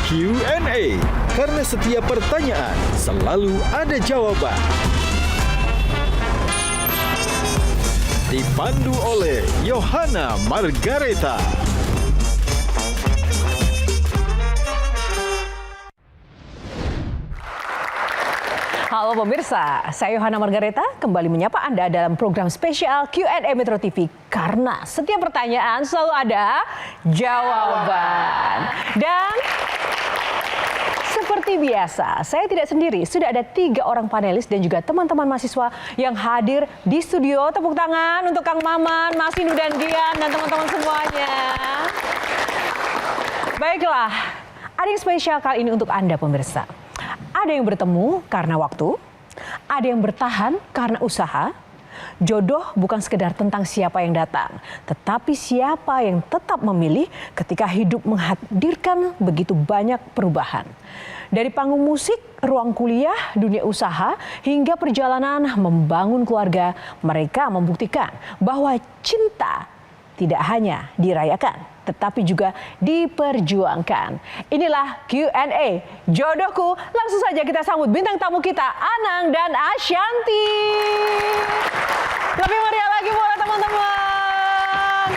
Q&A, karena setiap pertanyaan selalu ada jawaban. Dipandu oleh Yohana Margareta. Halo pemirsa, saya Yohana Margareta kembali menyapa Anda dalam program spesial Q&A Metro TV. Karena setiap pertanyaan selalu ada jawaban. Dan seperti biasa, saya tidak sendiri. Sudah ada 3 orang panelis dan juga teman-teman mahasiswa yang hadir di studio. Tepuk tangan untuk Kang Maman, Mas Indu dan Dian dan teman-teman semuanya. Baiklah, ada yang spesial kali ini untuk Anda pemirsa. Ada yang bertemu karena waktu, ada yang bertahan karena usaha. Jodoh bukan sekedar tentang siapa yang datang, tetapi siapa yang tetap memilih ketika hidup menghadirkan begitu banyak perubahan. Dari panggung musik, ruang kuliah, dunia usaha, hingga perjalanan membangun keluarga, mereka membuktikan bahwa cinta tidak hanya dirayakan, tetapi juga diperjuangkan. Inilah Q&A Jodohku. Langsung saja kita sambut bintang tamu kita, Anang dan Ashanti. Lebih meriah lagi boleh teman-teman.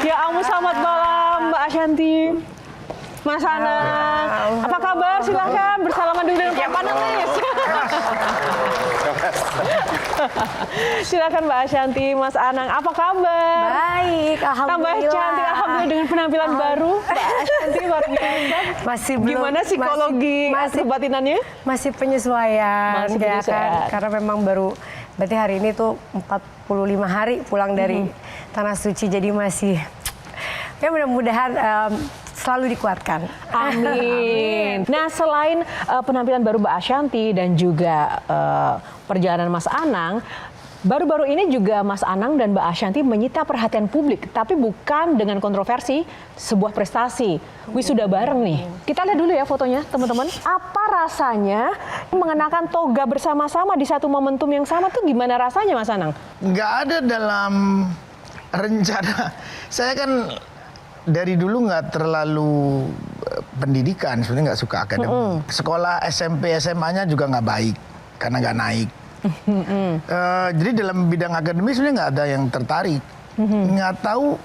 Ya ampun, selamat malam Mbak Ashanti. Mas Anang, apa kabar? Silahkan bersalaman dulu dengan Pak Panelis. Silakan Mbak Ashanti, Mas Anang, apa kabar? Baik, alhamdulillah. Tambah cantik, alhamdulillah dengan penampilan baru. Mbak Ashanti luar biasa. Masih belum. Gimana psikologi kebatinannya? Masih penyesuaian, Masih ya penyesuaian. kan? Karena memang baru, berarti hari ini tuh 45 hari pulang dari Tanah Suci, jadi masih, ya mudah-mudahan selalu dikuatkan. Amin. Nah, selain penampilan baru Mbak Ashanti dan juga perjalanan Mas Anang, baru-baru ini juga Mas Anang dan Mbak Ashanti menyita perhatian publik, tapi bukan dengan kontroversi, sebuah prestasi. Wisuda bareng nih. Kita lihat dulu ya fotonya, teman-teman. Apa rasanya mengenakan toga bersama-sama di satu momentum yang sama tuh gimana rasanya, Mas Anang? Nggak ada dalam rencana. Saya kan dari dulu nggak terlalu pendidikan, sebenarnya nggak suka akademik. Sekolah SMP, SMA-nya juga nggak baik, karena nggak naik. Jadi dalam bidang akademis sebenarnya nggak ada yang tertarik. Nggak tahu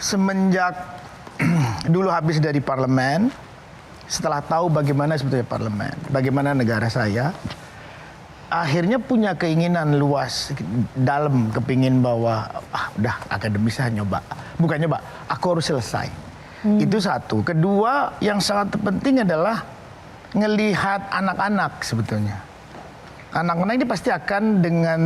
semenjak dulu habis dari parlemen, setelah tahu bagaimana sebetulnya parlemen, bagaimana negara saya, akhirnya punya keinginan luas dalam, kepingin bahwa udah akademis saya nyoba, bukan nyoba, aku harus selesai. Itu satu. Kedua, yang sangat penting adalah ngelihat anak-anak sebetulnya. Anak-anak ini pasti akan dengan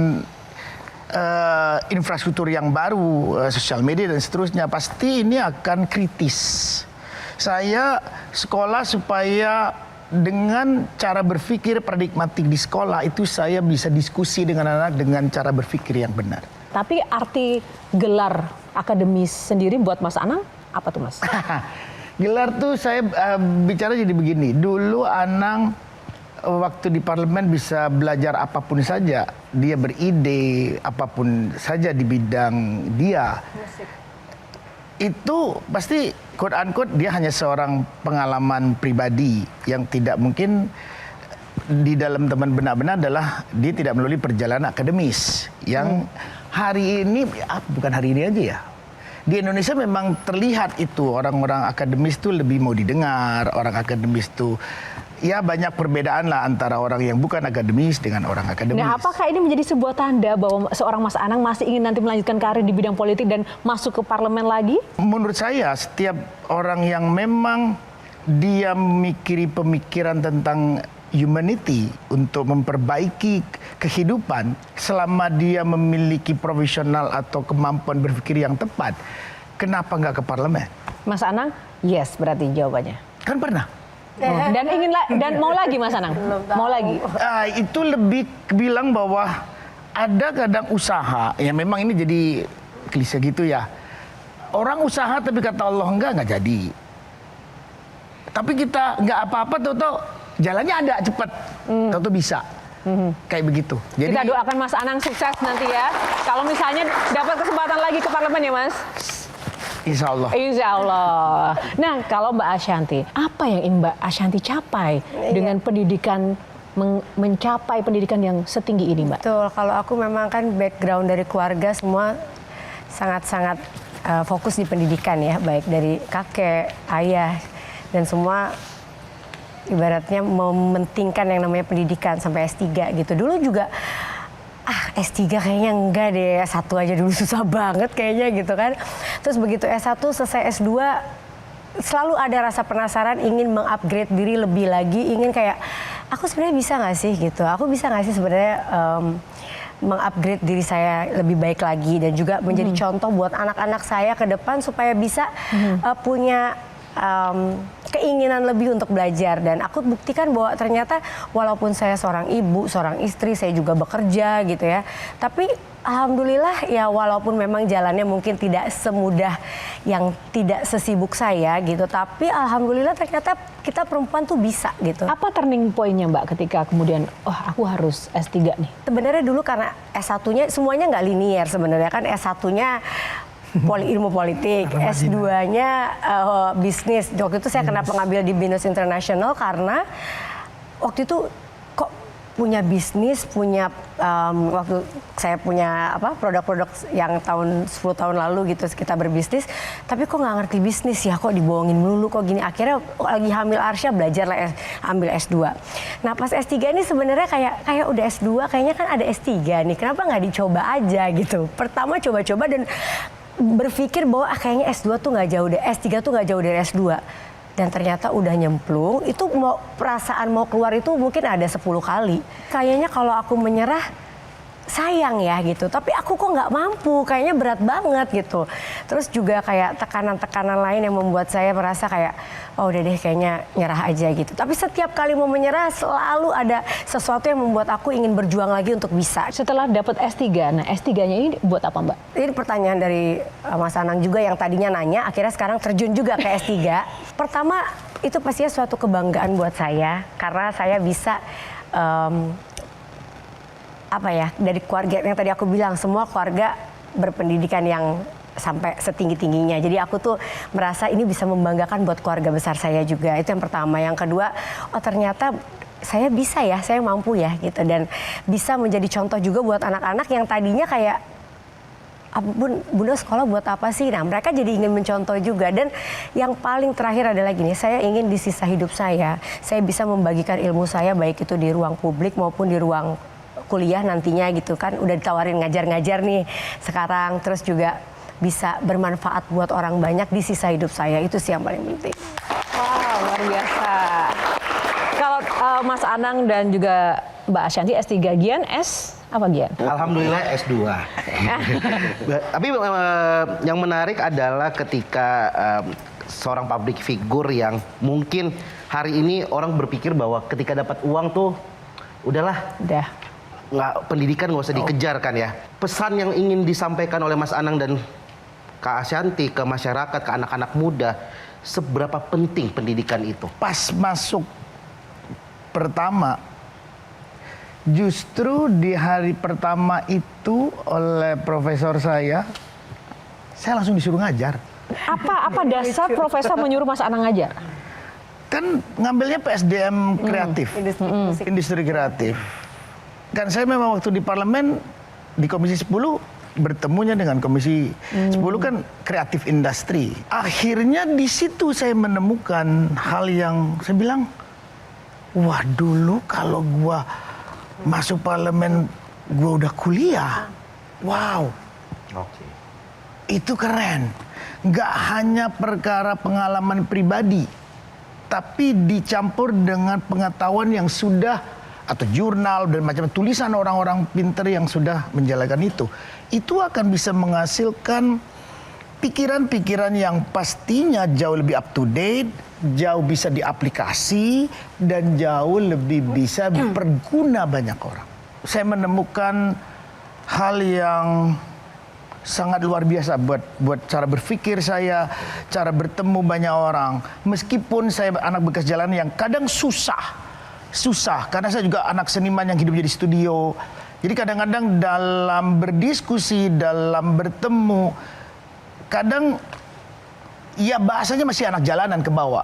infrastruktur yang baru, sosial media dan seterusnya, pasti ini akan kritis. Saya sekolah supaya dengan cara berpikir paradigmatik di sekolah itu saya bisa diskusi dengan anak dengan cara berpikir yang benar. Tapi arti gelar akademis sendiri buat Mas Anang apa tuh, Mas? Gelar tuh saya bicara jadi begini. Dulu Anang waktu di parlemen bisa belajar apapun saja. Dia beride apapun saja di bidang dia. Musik. Itu pasti quote unquote dia hanya seorang pengalaman pribadi yang tidak mungkin di dalam teman benar-benar adalah dia tidak melalui perjalanan akademis yang hari ini, bukan hari ini aja ya, di Indonesia memang terlihat itu orang-orang akademis tuh lebih mau didengar, orang akademis tuh ya banyak perbedaan lah antara orang yang bukan akademis dengan orang akademis. Nah, apakah ini menjadi sebuah tanda bahwa seorang Mas Anang masih ingin nanti melanjutkan karir di bidang politik dan masuk ke parlemen lagi? Menurut saya, setiap orang yang memang dia memikiri pemikiran tentang humanity untuk memperbaiki kehidupan, selama dia memiliki profesional atau kemampuan berpikir yang tepat, kenapa nggak ke parlemen? Mas Anang, yes berarti jawabannya. Kan pernah. Dan ingin dan mau lagi Mas Anang? Mau lagi? Itu lebih bilang bahwa ada kadang usaha, ya memang ini jadi klise gitu ya. Orang usaha tapi kata Allah enggak jadi. Tapi kita nggak apa-apa tuh jalannya ada cepat, tuh bisa. Kayak begitu. Jadi, kita doakan Mas Anang sukses nanti ya. Kalau misalnya dapat kesempatan lagi ke parlemen ya Mas. Insya Allah. Insya Allah. Nah, kalau Mbak Ashanti, apa yang ingin Mbak Ashanti capai dengan pendidikan, mencapai pendidikan yang setinggi ini, Mbak? Betul, kalau aku memang kan background dari keluarga semua sangat-sangat fokus di pendidikan ya, baik dari kakek, ayah, dan semua ibaratnya mementingkan yang namanya pendidikan sampai S3 gitu. Dulu juga S3 kayaknya enggak deh, S1 aja dulu susah banget kayaknya gitu kan. Terus begitu S1 selesai S2 selalu ada rasa penasaran, ingin mengupgrade diri lebih lagi, ingin kayak aku sebenarnya bisa nggak sih gitu, aku bisa nggak sih sebenarnya mengupgrade diri saya lebih baik lagi dan juga menjadi contoh buat anak-anak saya ke depan supaya bisa punya keinginan lebih untuk belajar. Dan aku buktikan bahwa ternyata walaupun saya seorang ibu, seorang istri, saya juga bekerja gitu ya, tapi alhamdulillah ya walaupun memang jalannya mungkin tidak semudah yang tidak sesibuk saya gitu, tapi alhamdulillah ternyata kita perempuan tuh bisa gitu. Apa turning point-nya Mbak ketika kemudian aku harus S3 nih? Sebenarnya dulu karena S1-nya semuanya nggak linier sebenarnya kan, S1-nya ilmu politik, S2-nya bisnis. Waktu itu saya kenapa ngambil di Binus International karena waktu itu kok punya bisnis, punya waktu saya punya produk-produk yang 10 tahun lalu gitu kita berbisnis, tapi kok nggak ngerti bisnis ya, kok dibohongin melulu, kok gini. Akhirnya lagi hamil Arsya belajarlah ambil S2. Nah pas S3 ini sebenarnya kayak udah S2 kayaknya kan ada S3 nih, kenapa nggak dicoba aja gitu. Pertama coba-coba dan berpikir bahwa kayaknya S2 tuh nggak jauh deh, S3 tuh nggak jauh dari S2. Dan ternyata udah nyemplung, itu perasaan mau keluar itu mungkin ada 10 kali. Kayaknya kalau aku menyerah, sayang ya gitu, tapi aku kok nggak mampu, kayaknya berat banget gitu. Terus juga kayak tekanan-tekanan lain yang membuat saya merasa kayak, oh udah deh kayaknya nyerah aja gitu. Tapi setiap kali mau menyerah selalu ada sesuatu yang membuat aku ingin berjuang lagi untuk bisa. Setelah dapat S3, nah S3-nya ini buat apa Mbak? Ini pertanyaan dari Mas Anang juga yang tadinya nanya, akhirnya sekarang terjun juga ke S3. Pertama, itu pastinya suatu kebanggaan buat saya, karena saya bisa dari keluarga yang tadi aku bilang, semua keluarga berpendidikan yang sampai setinggi-tingginya. Jadi aku tuh merasa ini bisa membanggakan buat keluarga besar saya juga. Itu yang pertama. Yang kedua, ternyata saya bisa ya, saya mampu ya gitu. Dan bisa menjadi contoh juga buat anak-anak yang tadinya kayak, Bunda sekolah buat apa sih? Nah mereka jadi ingin mencontoh juga. Dan yang paling terakhir adalah gini, saya ingin di sisa hidup saya bisa membagikan ilmu saya baik itu di ruang publik maupun di ruang kuliah nantinya gitu kan. Udah ditawarin ngajar-ngajar nih sekarang, terus juga bisa bermanfaat buat orang banyak di sisa hidup saya. Itu sih yang paling penting. Wow, luar biasa. Kalau Mas Anang dan juga Mbak Ashanti S3, Gian apa Gian? Alhamdulillah S2. Tapi yang menarik adalah ketika seorang public figure yang mungkin hari ini orang berpikir bahwa ketika dapat uang tuh udahlah. Pendidikan nggak usah dikejar kan ya. Pesan yang ingin disampaikan oleh Mas Anang dan Kak Ashanti ke masyarakat, ke anak-anak muda, seberapa penting pendidikan itu? Pas masuk pertama, justru di hari pertama itu oleh profesor saya langsung disuruh ngajar. Apa dasar profesor menyuruh Mas Anang ngajar? Kan ngambilnya PSDM kreatif, industri kreatif. Kan saya memang waktu di parlemen, di Komisi 10, bertemunya dengan Komisi 10 kan kreatif industri. Akhirnya di situ saya menemukan hal yang saya bilang, wah dulu kalau gua masuk parlemen, gua udah kuliah. Wow. Itu keren. Nggak hanya perkara pengalaman pribadi, tapi dicampur dengan pengetahuan yang sudah, atau jurnal dan macam tulisan orang-orang pinter yang sudah menjalankan itu akan bisa menghasilkan pikiran-pikiran yang pastinya jauh lebih up to date, jauh bisa diaplikasi dan jauh lebih bisa berguna banyak orang. Saya menemukan hal yang sangat luar biasa buat cara berpikir saya, cara bertemu banyak orang. Meskipun saya anak bekas jalan yang kadang susah karena saya juga anak seniman yang hidupnya di studio. Jadi kadang-kadang dalam berdiskusi, dalam bertemu, kadang ya bahasanya masih anak jalanan ke bawah.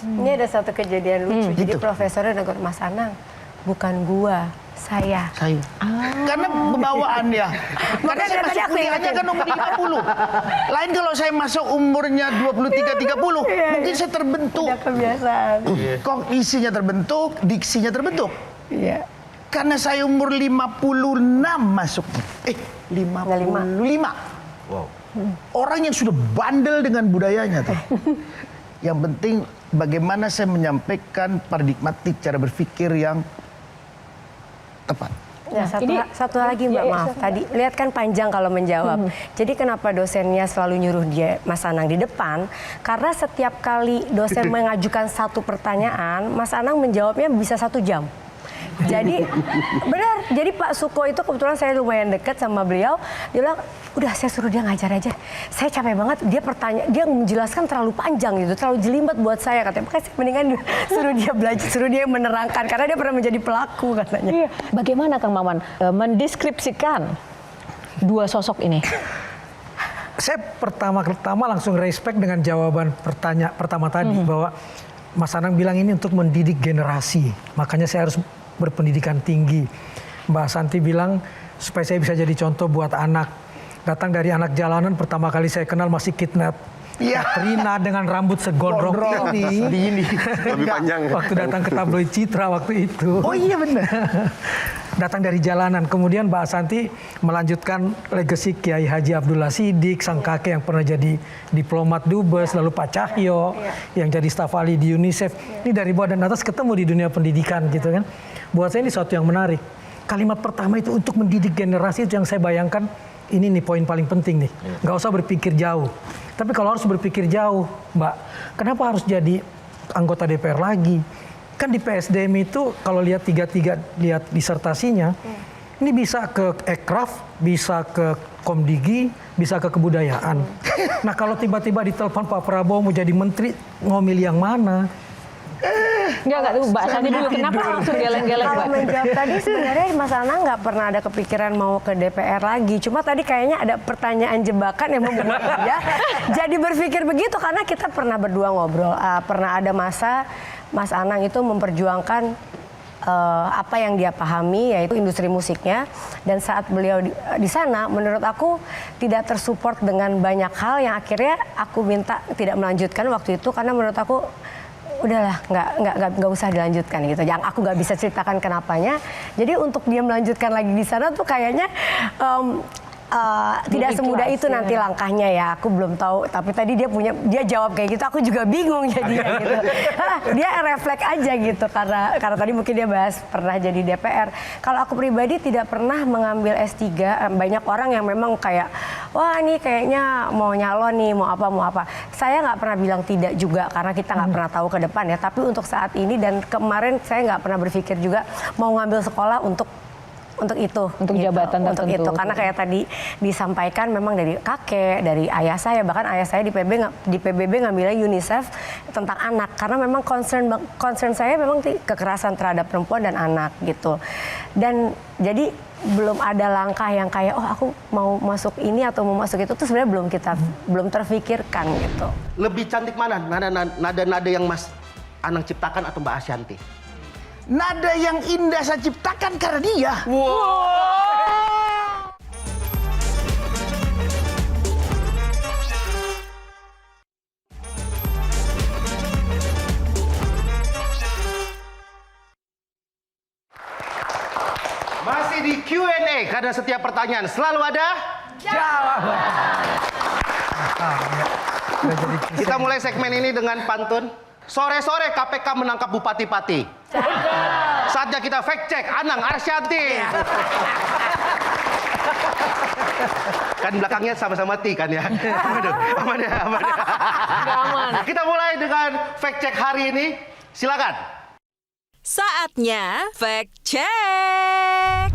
Ini ada satu kejadian lucu. Jadi Gitu. profesornya negur, Mas Anang, bukan gua, saya. Saya. Karena pembawaan ya. Karena Makanya saya tadi masuk aku kuliahnya ingetin. kan umur 50. Lain kalau saya masuk umurnya 23-30, mungkin saya terbentuk. Udah kebiasaan. Kognisinya terbentuk, diksinya terbentuk. Iya. Karena saya umur 56 masuk. 55. Wow. Orang yang sudah bandel dengan budayanya tuh. Yang penting bagaimana saya menyampaikan paradigmatik cara berpikir yang tepat. Ya, satu lagi Mbak, ya, maaf. Tadi lihat kan panjang kalau menjawab. Jadi kenapa dosennya selalu nyuruh dia Mas Anang di depan? Karena setiap kali dosen mengajukan satu pertanyaan, Mas Anang menjawabnya bisa 1 jam. Jadi benar, jadi Pak Suko itu kebetulan saya lumayan dekat sama beliau. Dia bilang, udah saya suruh dia ngajar aja. Saya capek banget, dia menjelaskan terlalu panjang gitu, terlalu jelimet buat saya katanya. Makanya saya mendingan suruh dia belajar, suruh dia menerangkan karena dia pernah menjadi pelaku katanya. Iya. Bagaimana Kang Maman mendeskripsikan dua sosok ini? Saya pertama langsung respect dengan jawaban pertama tadi bahwa Mas Anang bilang ini untuk mendidik generasi, makanya saya harus berpendidikan tinggi. Mbak Santi bilang supaya saya bisa jadi contoh buat anak. Datang dari anak jalanan, pertama kali saya kenal masih kidnap. Iya. Katrina dengan rambut segondrong ini. Lebih panjang. Waktu datang ke tabloid Citra waktu itu. Oh iya benar. Datang dari jalanan. Kemudian Mbak Santi melanjutkan legasi Kiai Haji Abdullah Siddiq, sang kakek yang pernah jadi diplomat dubes, lalu Pak Cahyo yang jadi staf ahli di UNICEF. Ini dari bawah dan atas ketemu di dunia pendidikan gitu kan. Buat saya ini sesuatu yang menarik. Kalimat pertama itu untuk mendidik generasi, itu yang saya bayangkan. Ini nih poin paling penting nih. Nggak usah berpikir jauh. Tapi kalau harus berpikir jauh, Mbak, kenapa harus jadi anggota DPR lagi? Kan di PSDM itu kalau lihat lihat disertasinya, ini bisa ke Ekraf, bisa ke Komdigi, bisa ke kebudayaan. Nah kalau tiba-tiba ditelepon Pak Prabowo mau jadi menteri, ngomil yang mana? Enggak, Mbak Santi dulu. Kenapa langsung geleng-geleng, Kalau Mbak? menjawab tadi sebenarnya Mas Anang nggak pernah ada kepikiran mau ke DPR lagi. Cuma tadi kayaknya ada pertanyaan jebakan yang membuat dia jadi berpikir begitu karena kita pernah berdua ngobrol. Pernah ada masa Mas Anang itu memperjuangkan apa yang dia pahami yaitu industri musiknya, dan saat beliau di sana menurut aku tidak tersupport dengan banyak hal yang akhirnya aku minta tidak melanjutkan waktu itu karena menurut aku udahlah nggak usah dilanjutkan gitu. Yang aku nggak bisa ceritakan kenapanya. Jadi untuk dia melanjutkan lagi di sana tuh kayaknya tidak semudah itu nanti langkahnya ya. Aku belum tahu. Tapi tadi dia jawab kayak gitu. Aku juga bingung jadinya gitu. Dia refleks aja gitu karena tadi mungkin dia bahas pernah jadi DPR. Kalau aku pribadi tidak pernah mengambil S3. Banyak orang yang memang kayak wah ini kayaknya mau nyalon nih, mau apa. Saya nggak pernah bilang tidak juga karena kita nggak pernah tahu ke depan ya. Tapi untuk saat ini dan kemarin saya nggak pernah berpikir juga mau ngambil sekolah untuk itu, Untuk jabatan untuk tertentu. itu. Karena kayak tadi disampaikan memang dari kakek, dari ayah saya, bahkan ayah saya di PBB ngambilnya UNICEF tentang anak. Karena memang concern saya memang kekerasan terhadap perempuan dan anak gitu. Dan jadi belum ada langkah yang kayak oh aku mau masuk ini atau mau masuk itu tuh sebenarnya belum terfikirkan gitu. Lebih cantik mana? Nada-nada yang Mas Anang ciptakan atau Mbak Ashanti? Nada yang indah saya ciptakan karena dia. Masih di Q&A karena setiap pertanyaan selalu ada Jawaban. Kita mulai segmen ini dengan pantun. Sore-sore KPK menangkap bupati-pati. Saatnya kita fact check Anang Arsyanti. Kan belakangnya sama-sama T kan ya. Aman ya. Aman. Kita mulai dengan fact check hari ini. Silakan. Saatnya fact check.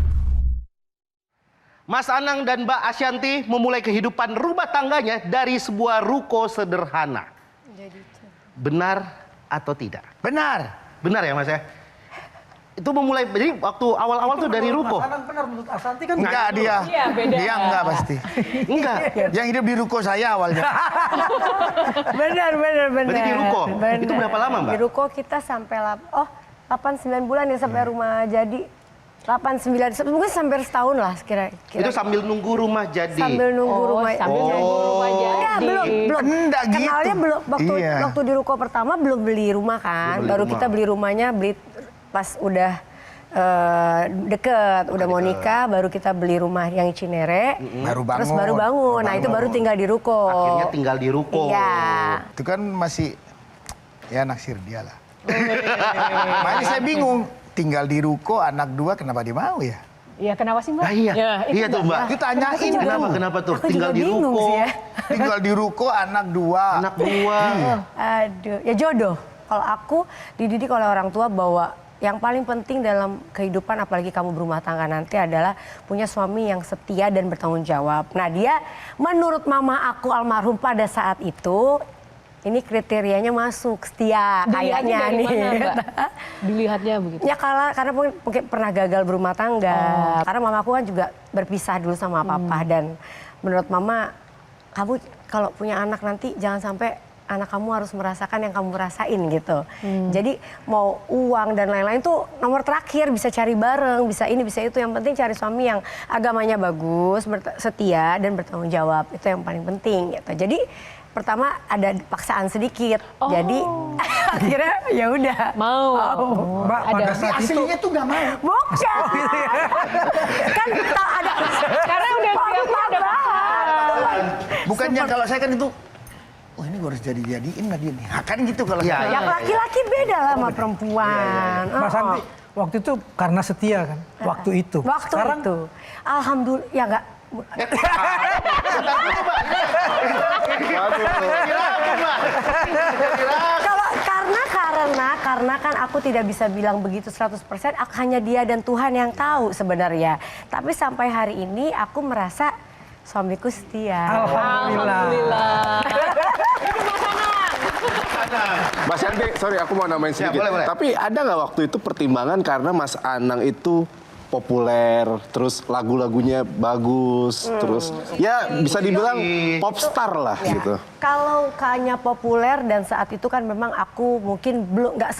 Mas Anang dan Mbak Ashanti memulai kehidupan rumah tangganya dari sebuah ruko sederhana. Benar atau tidak? Benar. Benar ya Mas ya? itu memulai, jadi waktu awal-awal tuh dari ruko. Mas Anang benar menurut Asanti kan Enggak dia. Iya, beda. Dia enggak pasti. Enggak. Yang hidup di ruko saya awalnya. Benar. Berarti di ruko? Itu berapa lama, Mbak? Di ruko kita sampai 8-9 bulan ya sampai rumah jadi. 8-9, mungkin sampai setahun lah kira-kira. Itu sambil nunggu rumah jadi. Sambil nunggu rumah. Sambil nunggu rumah jadi. Enggak, belum. Enggak gitu. Kenalnya belum waktu di ruko pertama belum beli rumah kan. Belum beli Baru rumah. kita beli rumahnya pas udah deket, udah mau nikah, baru kita beli rumah yang Cinere. Baru bangun. Terus baru bangun. Nah, itu baru tinggal di ruko. Akhirnya tinggal di ruko. Iya. Itu kan masih ya naksir dia lah. Makanya saya bingung. Tinggal di ruko anak 2 kenapa dia mau ya? Iya, kenapa sih Mbak? Nah, iya. Ya, itu Iya tuh, Mbak. Itu tanyain Kenapa tuh? Aku Tinggal juga di bingung ruko. sih ya. Tinggal di ruko anak 2. Anak 2. Aduh, ya jodoh. Kalau aku dididik oleh orang tua bahwa yang paling penting dalam kehidupan apalagi kamu berumah tangga nanti adalah punya suami yang setia dan bertanggung jawab. Nah, dia menurut mama aku almarhum pada saat itu ini kriterianya masuk setia Dilihatnya kayaknya dari nih. mana, Mbak? Dilihatnya begitu. Ya karena mungkin pernah gagal berumah tangga. Karena mamaku kan juga berpisah dulu sama papa dan menurut mama kamu kalau punya anak nanti jangan sampai anak kamu harus merasakan yang kamu rasain gitu. Jadi mau uang dan lain-lain tuh nomor terakhir, bisa cari bareng, bisa ini bisa itu. Yang penting cari suami yang agamanya bagus, setia dan bertanggung jawab. Itu yang paling penting gitu. Jadi pertama ada paksaan sedikit. Jadi akhirnya ya udah. Mau. Mbak pada saat itu Aslinya tuh nggak mau. Bukan. Kan tak ada. Karena udah udah paham. Bukannya kalau saya kan itu, oh ini gue harus jadi-jadiin lah dia nih. Kan gitu kalau Iya, saya. Yang laki-laki beda lah sama perempuan. Mbak Santi waktu itu karena setia kan, waktu itu. Waktu Sekarang itu. Alhamdulillah ya enggak. Kalau karena kan aku tidak bisa bilang begitu 100%, hanya dia dan Tuhan yang tahu sebenarnya. Tapi sampai hari ini aku merasa suamiku setia. alhamdulillah. Mas Yanti, sorry aku mau nambahin sedikit. boleh. Tapi ada nggak waktu itu pertimbangan karena Mas Anang itu populer, terus lagu-lagunya bagus, terus ya bisa dibilang popstar lah Ya. gitu. Kalau hanya populer dan saat itu kan memang aku mungkin belum nggak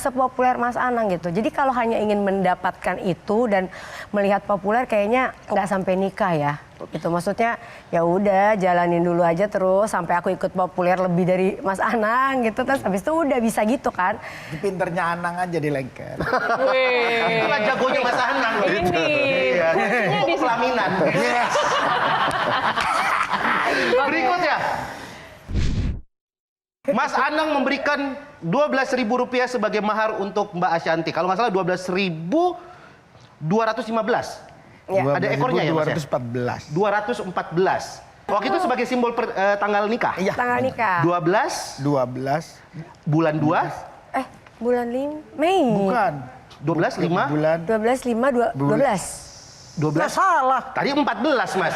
sepopuler Mas Anang gitu. Jadi kalau hanya ingin mendapatkan itu dan melihat populer kayaknya nggak sampai nikah ya. Gitu maksudnya ya udah jalanin dulu aja terus sampai aku ikut populer lebih dari Mas Anang gitu, terus habis itu udah bisa gitu kan. Pinternya Anang aja di lengket. Itulah jagonya Mas Anang. Ini. Iya. Ini pelaminan. Berikutnya. Mas Anang memberikan Rp12.000 sebagai mahar untuk Mbak Ashanti. Kalau nggak salah 12.215. Ya. Ada ekornya ya, Mas ya? 214. 214. Waktu itu sebagai simbol tanggal nikah. Iya. Tanggal nikah. 12 12. bulan 2. Bulan 5 Mei. Bukan. 12 5 Bulan 12 12. Salah. Tadi 14, Mas.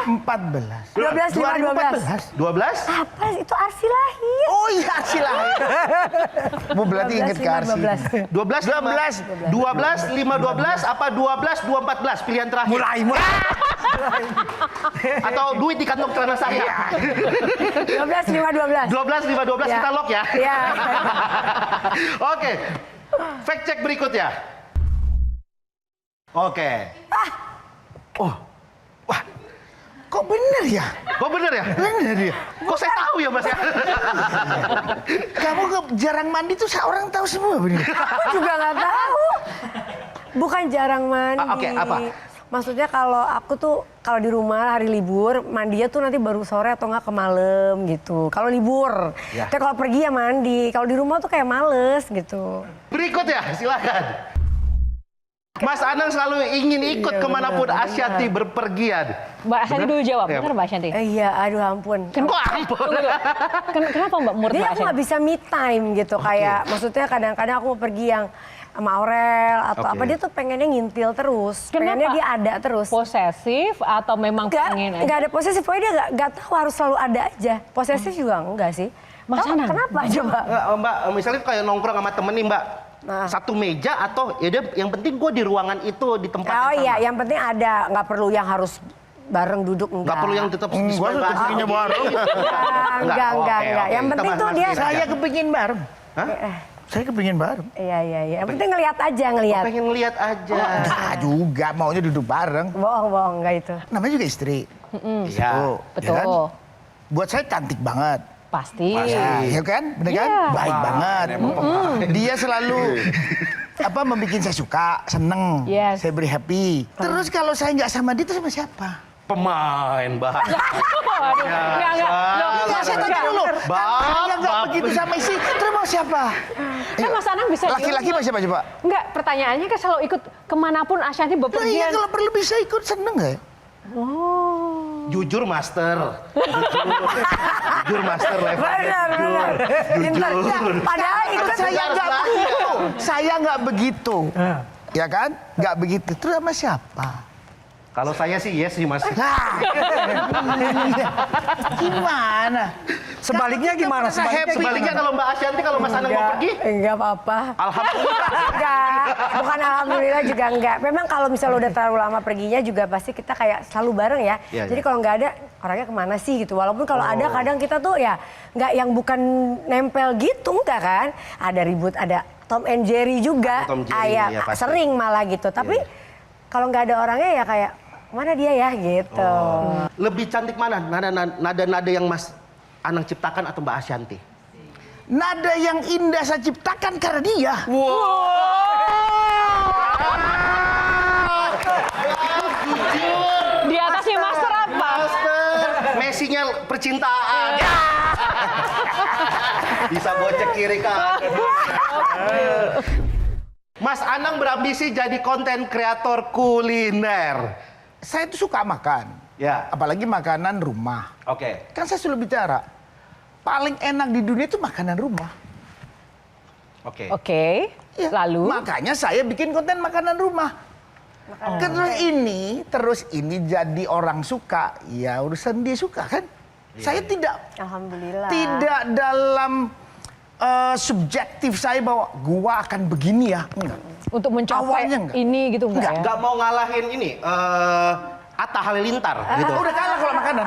14. 12 5 12. 12? Apa itu arsi lahir? Oh iya silahkan. Bu berarti inget ke Arsi. 12 12 12 5 12 apa 12 2 14 pilihan terakhir. Mulai. Atau duit di kantong celana saya. 12 5 12. 12 5 12 Ya. kita lock ya. Ya. Oke. Fact check berikutnya. Oke. Kok bener ya? Kok bener ya? Bener ya. Kok saya tahu ya, Mas ya? Kamu jarang mandi tuh orang tahu semua bener. Aku juga nggak tahu. Bukan jarang mandi. Oke, apa? Maksudnya kalau aku tuh kalau di rumah hari libur mandinya tuh nanti baru sore atau nggak ke malam gitu. Kalau libur, Ya. kayak kalau pergi ya mandi. Kalau di rumah tuh kayak males gitu. Berikutnya, silakan. Mas Anang selalu ingin ikut kemanapun Ashanti berpergian. Mbak Ashanti dulu jawab, Ya, benar Mbak Ashanti? Iya, aduh ampun. Kok ampun? Kenapa Mbak menurut Jadi Mbak aku nggak Ashanti? bisa me time gitu kayak maksudnya kadang-kadang aku mau pergi yang sama Aurel atau Oke. apa dia tuh pengennya ngintil terus, Kenapa? pengennya dia ada terus. Posesif atau memang pengen aja? Nggak ada posesif, pokoknya dia nggak tahu harus selalu ada aja. Posesif juga enggak sih. Mas Tahu Anang? kenapa coba? Enggak, Mbak, misalnya kayak nongkrong sama temen nih, Mbak. satu meja atau ya udah yang penting gue di ruangan itu di tempat Oh yang sama. iya, yang penting ada, nggak perlu yang harus bareng duduk enggak. Nggak perlu yang tetap Gua tetap pengennya bareng. Enggak. Oke. Yang penting Kita tuh dia masih- Saya kepingin bareng. Hah? Saya kepingin bareng. Iya. Yang penting ngelihat aja, ngelihat. Pengen lihat aja. Nah, juga maunya duduk bareng. Bohong, enggak itu. Namanya juga istri. Iya. Tuh, Betul. ya kan? Buat saya cantik banget. Pasti. Ya kan? Bener kan? Iya. Baik banget. Dia selalu membuat saya suka, seneng. Yes. Saya beri happy. Terus kalau saya nggak sama dia, itu sama siapa? Pemain bahasa. Waduh, enggak. Loh, Enggak, saya tanya dulu. Kalau nggak begitu sama istri, terus mau siapa? Kan Mas Anang bisa Laki-laki diurut. mau siapa coba? Enggak, pertanyaannya kan selalu ikut kemanapun Ashanti Nah, iya bepergian. kalau perlu bisa ikut, seneng nggak ya? Oh. Jujur master. Jujur master level. Benar. Jujur. Padahal itu Saya harus nggak belajar. begitu. Saya nggak begitu. Ya kan? Nggak begitu. Terus sama siapa? Kalau saya sih yes sih mas. Nah, gimana? Sebaliknya gimana? Sebaliknya kalau Mbak Ashanti kalau Mas Anang mau pergi, Enggak apa-apa. alhamdulillah. Enggak, bukan alhamdulillah juga enggak. Memang kalau misalnya udah terlalu lama perginya juga pasti kita kayak selalu bareng ya. Iya, Jadi iya. kalau nggak ada, orangnya kemana sih gitu. Walaupun kalau ada kadang kita tuh ya nggak yang bukan nempel gitu enggak kan. Ada ribut, ada Tom and Jerry juga. Tom Jerry, ya, ya, pasti. sering malah gitu. Tapi kalau nggak ada orangnya ya kayak mana dia ya gitu. Lebih cantik mana? Nada-nada yang Mas Anang ciptakan atau Mbak Ashanti? Nada yang indah saya ciptakan karena dia. Di atasnya master apa? Messi-nya percintaan. Bisa gocek kiri kanan. Mas Anang berambisi jadi konten kreator kuliner. Saya tuh suka makan. Ya. Apalagi makanan rumah. Oke. Kan saya selalu bicara, paling enak di dunia itu makanan rumah. Oke. Oke. Ya, Lalu makanya saya bikin konten makanan rumah. Terus ini jadi orang suka, ya urusan dia suka kan. Saya tidak Alhamdulillah. dalam subjektif saya bahwa gua akan begini ya, enggak. untuk mencapai Awalnya enggak. ini gitu enggak ya? Nggak mau ngalahin ini Atta Halilintar gitu. Udah kalah kalau makanan.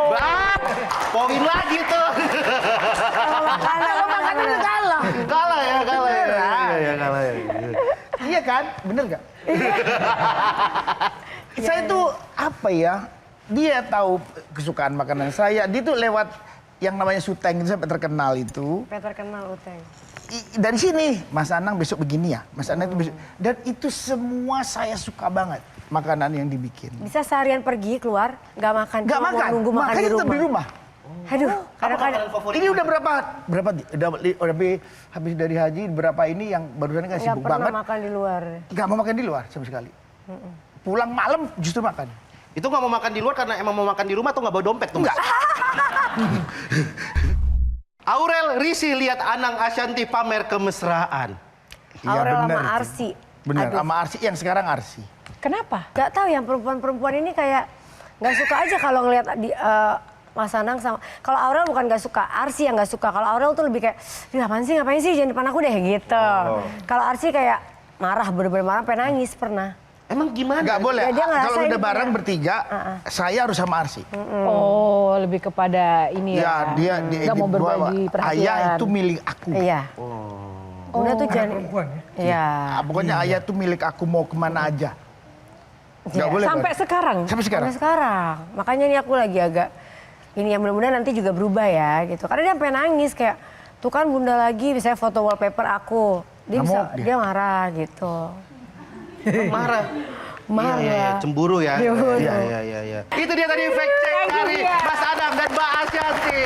Bang, poin lagi tuh. Kalau makanan udah kalah. Kalah ya. Iya, kalah ya. Iya kan? Bener gak? Saya tuh apa ya? Dia tahu kesukaan makanan saya. Dia tuh lewat yang namanya Suteng itu sampai terkenal itu. Peter kenal Uteng. Dari sini, Mas Anang besok begini ya. Mas Anang itu besok. Dan itu semua saya suka banget makanan yang dibikin. Bisa seharian pergi keluar nggak makan, Gak cuma mau makan, nunggu makan makanya di tetap rumah. di rumah. Aduh, Apa kadang-kadang makanan favorit? Ini udah berapa habis dari haji berapa ini yang barusan kan nggak sibuk pernah banget. makan di luar. Gak mau makan di luar sama sekali. Pulang malam justru makan. Itu nggak mau makan di luar karena emang mau makan di rumah atau nggak bawa dompet tuh? Enggak. Aurel Risi lihat Anang Ashanti pamer kemesraan. Aurel sama bener itu. Arsi. Bener, Aduh. sama Arsi yang sekarang Arsi. Kenapa? Gak tahu yang perempuan-perempuan ini kayak nggak suka aja kalau ngelihat di Mas Anang sama. Kalau Aurel bukan nggak suka, Arsi yang nggak suka. Kalau Aurel tuh lebih kayak, ngapain sih jangan depan aku deh gitu. Kalau Arsi kayak marah, bener-bener marah, pengen nangis pernah. Emang gimana? Nggak boleh. Ya, dia ngerasa Kalau ini udah bareng punya- bertiga, saya harus sama Arsi. Oh, lebih kepada ini ya. dia nggak mau berbagi perhatian. Ayah itu milik aku. Iya. Udah tuh jangan. Perempuan ya. Iya. Pokoknya ayah itu milik aku mau kemana aja. Nggak Iya. boleh. Sampai Bang. sekarang. Sampai sekarang. Sampai sekarang. Makanya nih aku lagi agak ini yang mudah-mudahan nanti juga berubah ya gitu. Karena dia sampai nangis kayak tuh kan bunda lagi misalnya foto wallpaper aku. Dia Nggak bisa mau dia. dia marah gitu. Marah. Marah. Iya, cemburu ya. Cemburu. Iya. Itu dia tadi fact check dari Mas Anang dan Mbak Ashanti.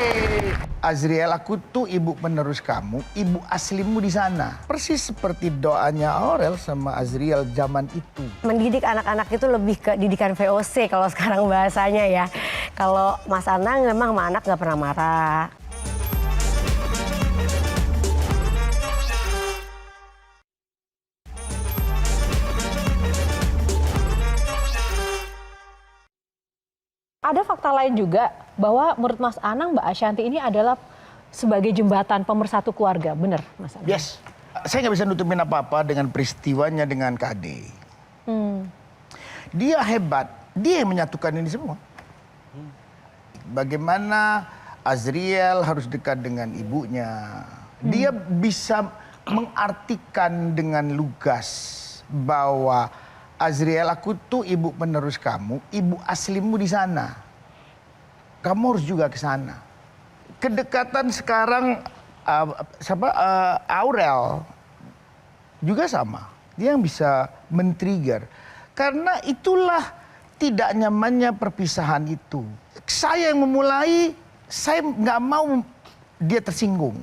Azriel, aku tuh ibu penerus kamu, ibu aslimu di sana. Persis seperti doanya Aurel sama Azriel zaman itu. Mendidik anak-anak itu lebih ke didikan VOC kalau sekarang bahasanya ya. Kalau Mas Anang memang sama anak nggak pernah marah. Ada fakta lain juga bahwa menurut Mas Anang Mbak Ashanti ini adalah sebagai jembatan pemersatu keluarga, benar Mas Anang? Yes. Saya nggak bisa nutupin apa-apa dengan peristiwanya dengan KD. Dia hebat, dia yang menyatukan ini semua. Bagaimana Azriel harus dekat dengan ibunya. Dia bisa mengartikan dengan lugas bahwa Azriel, aku tuh ibu penerus kamu, ibu aslimu di sana. Kamu harus juga ke sana. Kedekatan sekarang Aurel juga sama. Dia yang bisa men-trigger. Karena itulah tidak nyamannya perpisahan itu. Saya yang memulai, saya nggak mau dia tersinggung.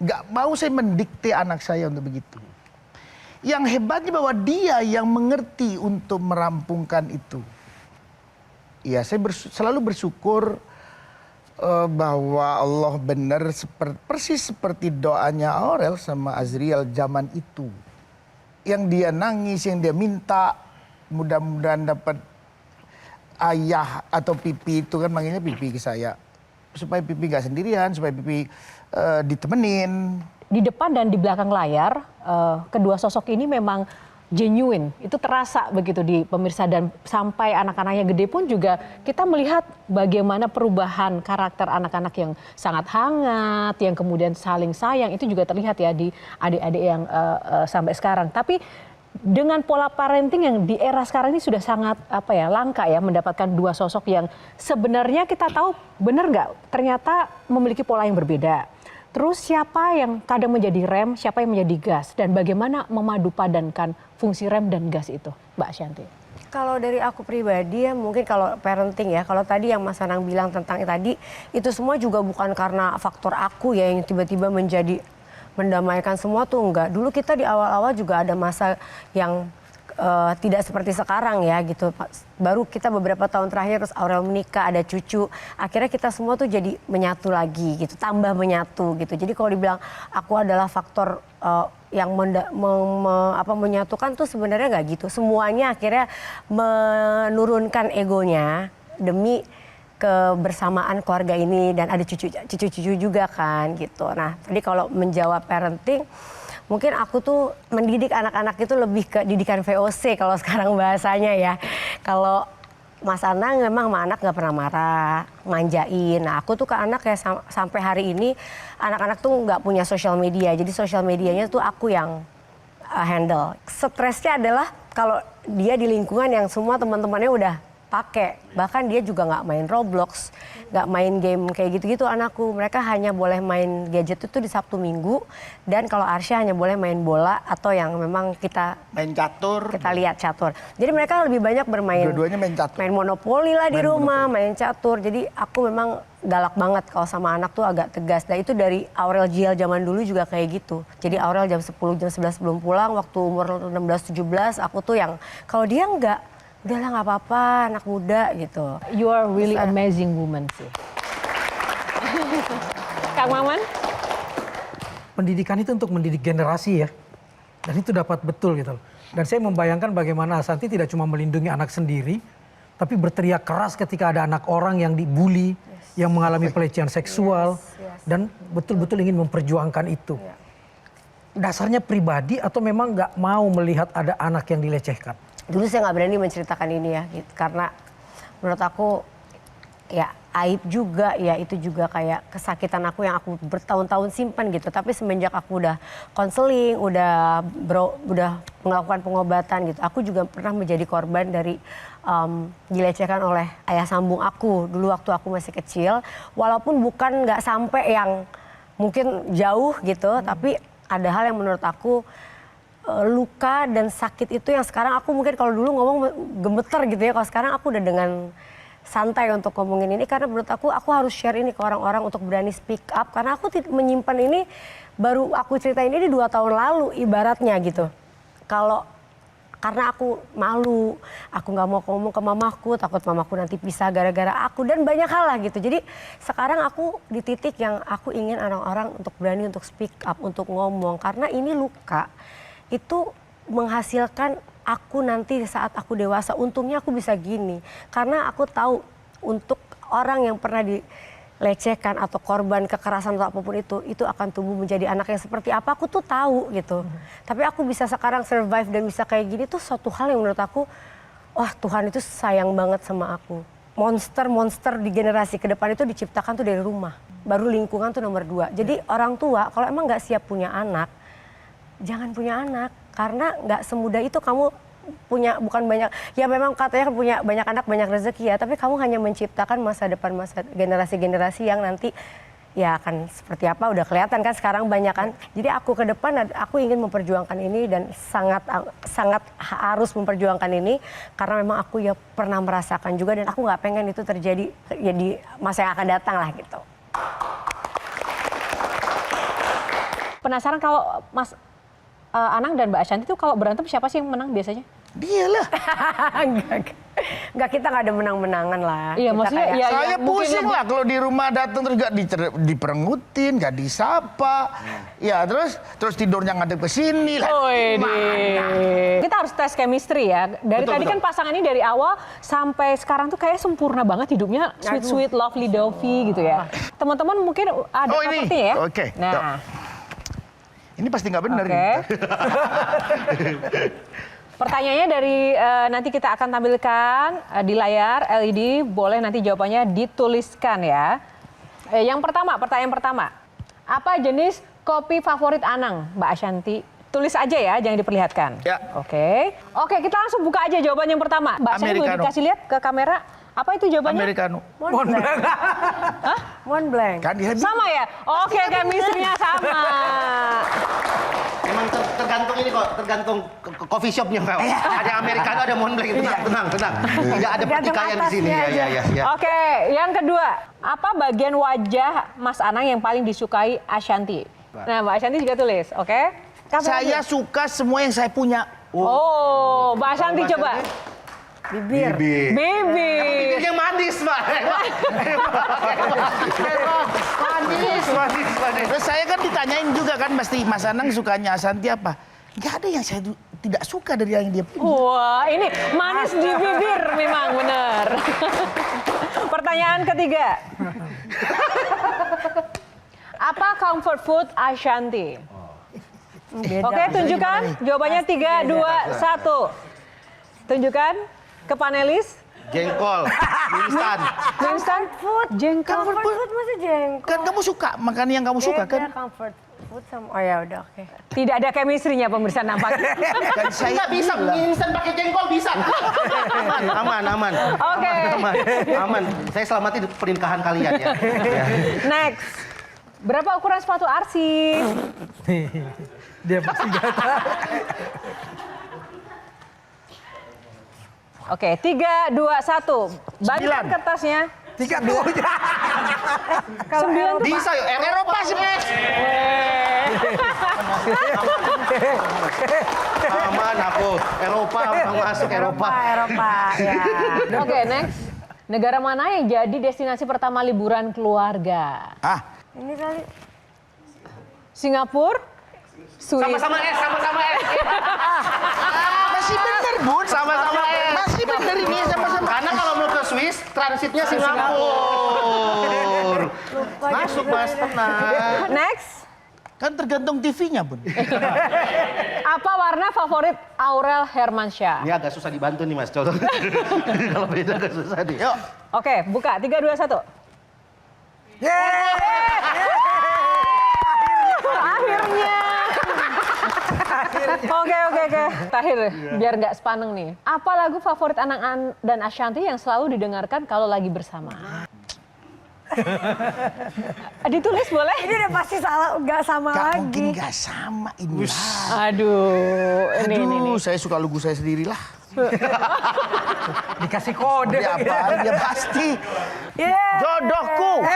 Nggak mau saya mendikte anak saya untuk begitu. Yang hebatnya bahwa dia yang mengerti untuk merampungkan itu. Ya, saya selalu bersyukur bahwa Allah benar persis seperti doanya Aurel sama Azriel zaman itu. Yang dia nangis, yang dia minta, mudah-mudahan dapat ayah atau pipi, itu kan manggilnya pipi ke saya. Supaya pipi gak sendirian, supaya pipi ditemenin. Di depan dan di belakang layar, kedua sosok ini memang genuine, itu terasa begitu di pemirsa, dan sampai anak-anaknya gede pun juga kita melihat bagaimana perubahan karakter anak-anak yang sangat hangat, yang kemudian saling sayang, itu juga terlihat ya di adik-adik yang sampai sekarang. Tapi dengan pola parenting yang di era sekarang ini sudah sangat langka ya, mendapatkan dua sosok yang sebenarnya kita tahu benar nggak ternyata memiliki pola yang berbeda. Terus siapa yang kadang menjadi rem, siapa yang menjadi gas, dan bagaimana memadupadankan fungsi rem dan gas itu, Mbak Ashanti? Kalau dari aku pribadi ya, mungkin kalau parenting ya, kalau tadi yang Mas Anang bilang tentang tadi, itu semua juga bukan karena faktor aku ya yang tiba-tiba menjadi mendamaikan semua tuh, enggak. Dulu kita di awal-awal juga ada masa yang tidak seperti sekarang ya gitu. Baru kita beberapa tahun terakhir terus Aurel menikah, ada cucu. Akhirnya kita semua tuh jadi menyatu lagi gitu, tambah menyatu gitu. Jadi kalau dibilang aku adalah faktor yang menyatukan tuh sebenarnya nggak gitu. Semuanya akhirnya menurunkan egonya demi kebersamaan keluarga ini, dan ada cucu-cucu juga kan gitu. Nah, tadi kalau menjawab parenting, mungkin aku tuh mendidik anak-anak itu lebih ke didikan VOC kalau sekarang bahasanya ya. Kalau Mas Anang memang sama anak nggak pernah marah, manjain. Nah, aku tuh ke anak ya sampai hari ini anak-anak tuh nggak punya sosial media. Jadi sosial medianya tuh aku yang handle. Stresnya adalah kalau dia di lingkungan yang semua teman-temannya udah pakai. Bahkan dia juga nggak main Roblox, nggak main game kayak gitu-gitu anakku. Mereka hanya boleh main gadget itu di Sabtu Minggu, dan kalau Arsya hanya boleh main bola atau yang memang kita main catur. Kita lihat catur. Jadi mereka lebih banyak bermain. Dua-duanya main catur. Main monopoli lah di rumah, main catur. Jadi aku memang galak banget kalau sama anak tuh agak tegas. Dan itu dari Aurel Jiel zaman dulu juga kayak gitu. Jadi Aurel jam 10, jam 11 belum pulang, waktu umur 16-17 aku tuh yang kalau dia enggak, udahlah nggak apa-apa, anak muda gitu. You are really amazing woman sih. Kang Maman? Pendidikan itu untuk mendidik generasi ya. Dan itu dapat betul gitu. Dan saya membayangkan bagaimana Ashanti tidak cuma melindungi anak sendiri, tapi berteriak keras ketika ada anak orang yang dibully, yang mengalami pelecehan seksual, dan betul-betul ingin memperjuangkan itu. Dasarnya pribadi atau memang nggak mau melihat ada anak yang dilecehkan? Dulu saya nggak berani menceritakan ini ya, gitu. Karena menurut aku ya aib juga ya, itu juga kayak kesakitan aku yang aku bertahun-tahun simpan gitu. Tapi semenjak aku udah konseling, udah melakukan pengobatan gitu, aku juga pernah menjadi korban dari dilecehkan oleh ayah sambung aku dulu waktu aku masih kecil. Walaupun bukan nggak sampai yang mungkin jauh gitu, tapi ada hal yang menurut aku luka dan sakit itu yang sekarang aku mungkin kalau dulu ngomong gemeter gitu ya, kalau sekarang aku udah dengan santai untuk ngomongin ini, karena menurut aku harus share ini ke orang-orang untuk berani speak up, karena aku menyimpan ini baru aku ceritain ini 2 tahun lalu ibaratnya gitu. Karena aku malu, aku nggak mau ngomong ke mamaku, takut mamaku nanti pisah gara-gara aku, dan banyak hal lah gitu. Jadi sekarang aku di titik yang aku ingin orang-orang untuk berani untuk speak up, untuk ngomong, karena ini luka itu menghasilkan aku nanti saat aku dewasa. Untungnya aku bisa gini karena aku tahu untuk orang yang pernah lecehkan atau korban kekerasan atau apapun itu akan tumbuh menjadi anak yang seperti apa, aku tuh tahu gitu. Tapi aku bisa sekarang survive dan bisa kayak gini tuh suatu hal yang menurut aku, wah Tuhan itu sayang banget sama aku. Monster-monster di generasi ke depan itu diciptakan tuh dari rumah. Baru lingkungan tuh nomor 2. Jadi orang tua kalau emang nggak siap punya anak, jangan punya anak. Karena nggak semudah itu kamu punya, bukan banyak, ya memang katanya punya banyak anak banyak rezeki ya, tapi kamu hanya menciptakan masa depan generasi-generasi yang nanti ya akan seperti apa udah kelihatan kan sekarang banyak kan. Jadi aku ke depan aku ingin memperjuangkan ini dan sangat harus memperjuangkan ini karena memang aku ya pernah merasakan juga dan aku nggak pengen itu terjadi ya di masa yang akan datang lah gitu. Penasaran kalau Mas Anang dan Mbak Ashanty itu kalau berantem siapa sih yang menang biasanya? Dialah. Enggak, kita nggak ada menang-menangan lah. Iya, Kita maksudnya kayak- ya, Saya mungkin pusing lah kalau di rumah datang terus gak diperengutin, gak disapa. Ya terus tidurnya ngadep ke sini lah. Kita harus tes chemistry ya. Dari Betul, tadi betul. kan pasangan ini dari awal sampai sekarang tuh kayak sempurna banget hidupnya, sweet lovely dovey gitu ya. Teman-teman mungkin ada Oh, ini? properti ya. Oke. Nah, Ini pasti nggak benar. oke. Pertanyaannya dari nanti kita akan tampilkan di layar LED, boleh nanti jawabannya dituliskan ya. Yang pertama, pertanyaan pertama. Apa jenis kopi favorit Anang, Mbak Ashanty? Tulis aja ya, jangan diperlihatkan. Ya. Oke, kita langsung buka aja jawaban yang pertama. Mbak Ashanty boleh Americano. dikasih lihat ke kamera. Apa itu jawabannya? Americano. Mont Blanc. Kan dia Sama ya? Oke, chemistry-nya sama. Emang tergantung ini kok, tergantung coffee shopnya Fel. Ada Americano, ada Montblanc. Tenang. Tidak ada pertikaian di sini. Ya. Oke, yang kedua. Apa bagian wajah Mas Anang yang paling disukai Ashanty? Nah, Mbak Ashanty juga tulis, oke? Saya suka semua yang saya punya. Oh, Mbak Ashanty coba. Bibir. Bibir. Bibirnya manis, Mbak. Manis. Terus saya kan ditanyain juga kan pasti Mas Anang sukanya Ashanty apa? Gak ada yang saya tidak suka dari yang dia punya. Wah, ini manis di bibir memang benar. Pertanyaan ketiga. Apa comfort food Ashanty? Oke, tunjukkan jawabannya 3, 2, 1. Tunjukkan ke panelis. Jengkol, instan. Instant food, jengkol. Comfort food masih jengkol. Kan kamu suka makan yang kamu suka kan? Beda comfort food sama, oh ya udah oke. Tidak ada chemistry-nya pemirsa nampaknya. Kan saya Nggak bisa, instan pakai jengkol bisa. Aman. Oke. Aman. Saya selamatin pernikahan kalian ya. Next. Berapa ukuran sepatu Arsi? Dia pasti gak tahu. Oke, 3, 2, 1. Bagikan 9. kertasnya. 3 tuh. Kalau 9 tuh Bisa yuk, Eropa sih. Aman aku. Eropa, mau masuk Eropa. Eropa ya. Oke, next. Negara mana yang jadi destinasi pertama liburan keluarga? Ini kali Singapura? Swiss? Sama-sama S. masih bener Bun. Sama-sama S. Masih bener ini sama-sama. Karena kalau mau ke Swiss, transitnya Singapura. Masuk Mas, tenang. Next. Kan tergantung TV-nya Bun. Apa warna favorit Aurel Hermansyah? Ini agak susah dibantu nih Mas, contoh. Kalau beda agak susah nih. Yuk. Oke, buka. 3, 2, 1. Akhirnya. Oke. Terakhir, biar nggak sepaneng nih. Apa lagu favorit Anang dan Ashanty yang selalu didengarkan kalau lagi bersama? Ditulis boleh? ini udah pasti salah, nggak sama Gak lagi. mungkin gak sama ini lah. Aduh, ini. Saya suka lugu saya sendiri lah. Dikasih kode. Dia apa? Dia pasti. Yeah. Jodohku.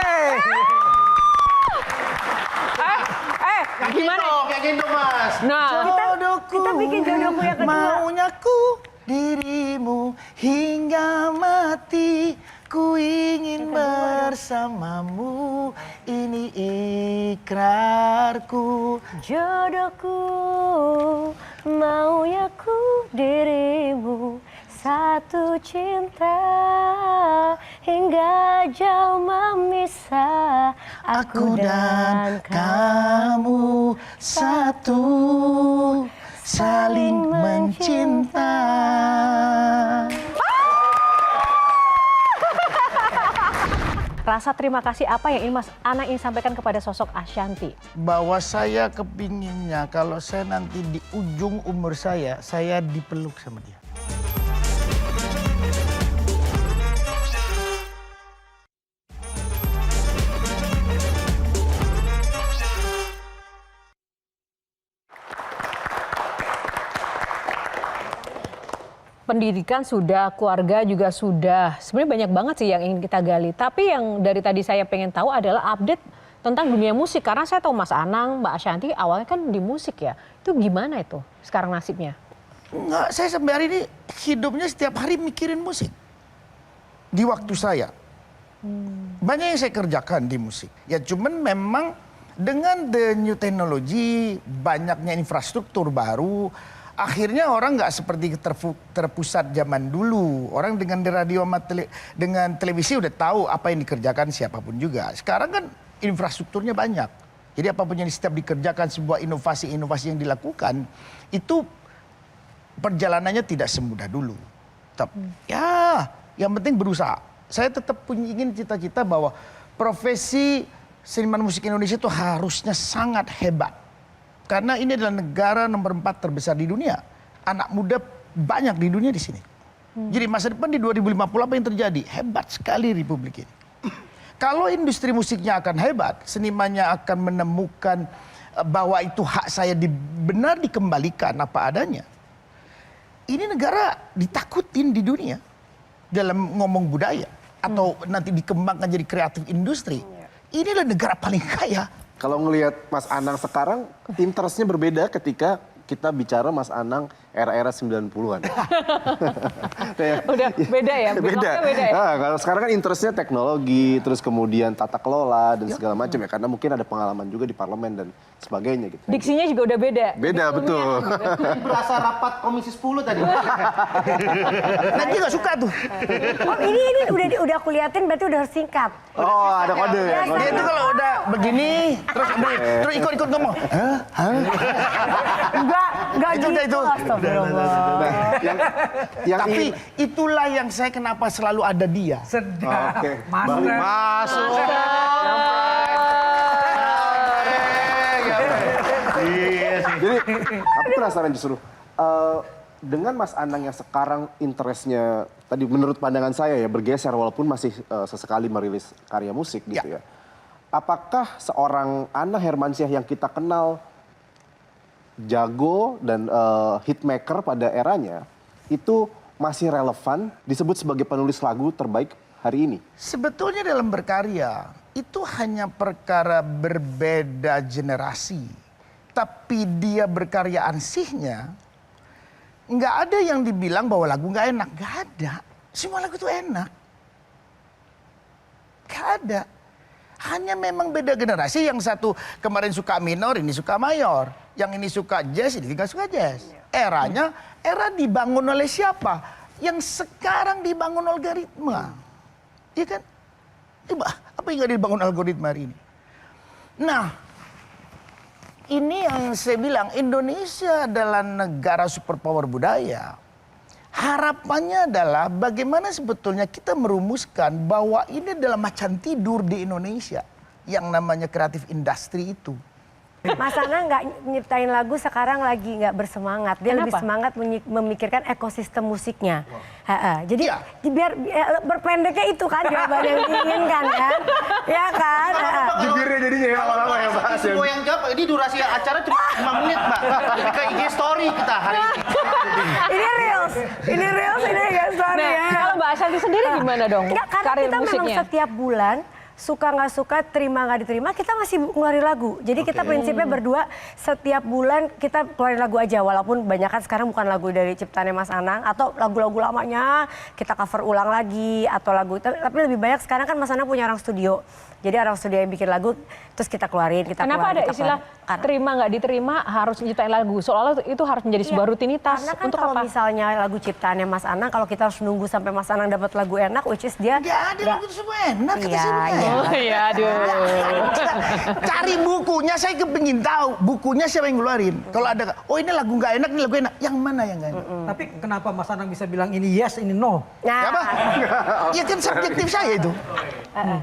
Gimana? Kayak gitu Mas. Nah, Jodohku. kita bikin jodohku yang kedua. Maunya ku dirimu hingga mati. Ku ingin bersamamu. Ini ikrarku. Jodohku, maunya ku dirimu, satu cinta hingga jauh memisah. Aku dan kamu satu, saling mencinta. Rasa terima kasih apa yang ingin Mas Anang ingin sampaikan kepada sosok Ashanty? Bahwa saya kepinginnya kalau saya nanti di ujung umur saya dipeluk sama dia. Pendidikan sudah, keluarga juga sudah. Sebenarnya banyak banget sih yang ingin kita gali. Tapi yang dari tadi saya pengen tahu adalah update tentang dunia musik. Karena saya tahu Mas Anang, Mbak Ashanty awalnya kan di musik ya. Itu gimana itu sekarang nasibnya? Enggak, saya sampai hari ini hidupnya setiap hari mikirin musik. Di waktu saya. Banyak yang saya kerjakan di musik. Ya cuman memang dengan the new technology, banyaknya infrastruktur baru, akhirnya orang nggak seperti terpusat zaman dulu. Orang dengan radio sama dengan televisi udah tahu apa yang dikerjakan siapapun juga. Sekarang kan infrastrukturnya banyak. Jadi apapun yang setiap dikerjakan, sebuah inovasi-inovasi yang dilakukan, itu perjalanannya tidak semudah dulu. Ya, yang penting berusaha. Saya tetap ingin cita-cita bahwa profesi seniman musik Indonesia itu harusnya sangat hebat. Karena ini adalah negara nomor 4 terbesar di dunia. Anak muda banyak di dunia di sini. Jadi masa depan di 2050 apa yang terjadi? Hebat sekali Republik ini. Kalau industri musiknya akan hebat, senimannya akan menemukan bahwa itu hak saya benar dikembalikan apa adanya. Ini negara ditakutin di dunia dalam ngomong budaya. Atau nanti dikembangkan jadi kreatif industri. Inilah negara paling kaya. Kalau ngelihat Mas Anang sekarang, interestnya berbeda ketika kita bicara Mas Anang era-era 90-an. Udah beda ya? Beda. Ya? Nah, kalau sekarang kan interestnya teknologi, terus kemudian tata kelola dan segala macam ya. Karena mungkin ada pengalaman juga di parlemen dan sebagainya gitu. Diksinya juga udah beda. Beda, betul. Berasa rapat komisi 10 tadi. Nanti nggak suka tuh. Oh ini udah aku liatin berarti udah harus singkat. Oh, ada kode. Dia itu kalau udah begini, terus ikut-ikut ngomong. Enggak Itu gitu. udah itu. Astagfirullah. Tapi itulah yang saya kenapa selalu ada dia. Sedap. Oke. Masuk. Jadi aku penasaran justru dengan Mas Anang yang sekarang interestnya tadi menurut pandangan saya ya bergeser walaupun masih sesekali merilis karya musik gitu ya. Apakah seorang Anang Hermansyah yang kita kenal jago dan hitmaker pada eranya itu masih relevan disebut sebagai penulis lagu terbaik hari ini? Sebetulnya dalam berkarya itu hanya perkara berbeda generasi. Tapi dia berkarya ansihnya, nggak ada yang dibilang bahwa lagu nggak enak. Nggak ada. Semua lagu itu enak. Nggak ada. Hanya memang beda generasi. Yang satu kemarin suka minor, ini suka mayor. Yang ini suka jazz, ini nggak suka jazz. Eranya, era dibangun oleh siapa? Yang sekarang dibangun algoritma. Iya kan? Apa yang nggak dibangun algoritma hari ini? Nah, ini yang saya bilang, Indonesia adalah negara superpower budaya. Harapannya adalah bagaimana sebetulnya kita merumuskan bahwa ini adalah macan tidur di Indonesia. Yang namanya kreatif industri itu. Mas Anang nggak nyiptain lagu sekarang lagi nggak bersemangat. Dia lebih semangat memikirkan ekosistem musiknya. Jadi biar berpendeknya itu kan jawaban yang diinginkan kan. Ya kan? Jubirnya jadinya ya lama-lama ya Mbak. Semua yang jawab, ini durasi acara cuma 5 menit Mbak. Ke IG story kita hari ini. Ini reels, ini IG story ya. Kalau Mbak Ashanty sendiri gimana dong? Enggak, karena karir kita musiknya? memang setiap bulan suka nggak suka, terima nggak diterima, kita masih ngeluarin lagu. Jadi kita prinsipnya berdua setiap bulan kita keluarin lagu aja. Walaupun banyak kan sekarang bukan lagu dari ciptaannya Mas Anang atau lagu-lagu lamanya kita cover ulang lagi atau lagu. Tapi lebih banyak sekarang kan Mas Anang punya orang studio. Jadi orang studio yang bikin lagu terus kita keluarin. Kenapa ada istilah terima nggak diterima harus nyiptain lagu? Soalnya itu harus menjadi sebuah rutinitas. Karena kan untuk kalau apa? misalnya lagu ciptaannya Mas Anang, kalau kita harus nunggu sampai Mas Anang dapat lagu enak, which is dia Nggak ada lagu itu semua enak. Kata Iya, saya. iya. Oh iya, aduh. Cari bukunya, saya kepingin tahu bukunya siapa yang ngeluarin. Kalau ada, oh ini lagu nggak enak, ini lagu enak. Yang mana yang nggak enak? Tapi kenapa Mas Anang bisa bilang ini yes, ini no? Nah, Apa? Ya kan subjektif saya itu.